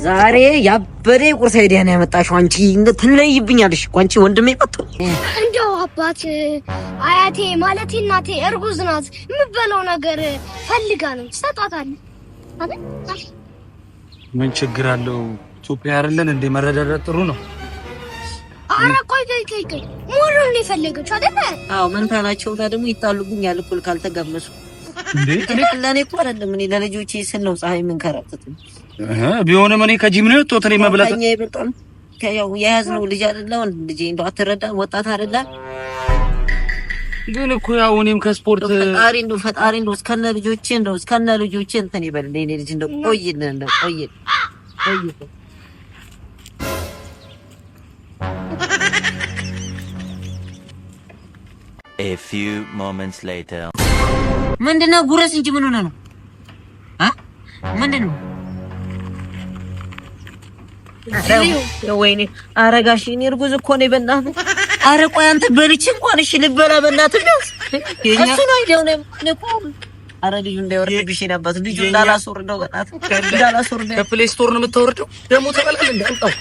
ዛሬ ያበደ ቁርስ አይዲያ ነው ያመጣሽው አንቺ። ትለይብኛለሽ እኮ አንቺ ወንድሜ መጥቶ እንደው አባት አያቴ ማለት እናቴ እርጉዝ ናት። የምበለው ነገር ፈልጋ ነው ትሰጣታለህ አይደል? ምን ችግር አለው? ኢትዮጵያ አይደለን እንደ መረዳዳት ጥሩ ነው። አረ ቆይ ሙሉ ነው የፈለገችው አይደል? አዎ መንታ ናቸው ጋር ደግሞ ይጣሉብኛል እኮ ካልተጋመሱ እንዴ። ለኔ እኮ አይደለም እኔ ለልጆቼ ስል ነው ፀሐይ ምን ከራተት ቢሆንም እኔ ከጂም ነው የወጣሁት። እኔ መብላት ከኛ ይበልጣል። ከያው የያዝነው ልጅ አይደለም ልጅ እንደው አትረዳም ወጣት አይደለም። ግን እኮ ያው እኔም ከስፖርት ፈጣሪ እንደው እስከነ ልጆቼ እንትን ይበልልኝ። ልጅ እንደው ቆይልን ቆይ A few moments later. ምንድነው ጉረስ እንጂ ምን ሆነ ነው? ምንድነው? ወይኔ አረጋሽ እኔ እርጉዝ እኮ ነኝ በእናትህ። አረ ቆይ አንተ በልቼ እንኳን እሺ ልበላ በእናትህ ቢያንስ እሱ ነው አይደው ነው እኮ። አረ ልጁ እንዳይወርድብሽ ነበር ልጁ እንዳላስወርደው በእናትህ እንዳላስወርደው ከፕሌይ ስቶር ነው የምታወርደው ደግሞ ተበላል እንደ አምጣው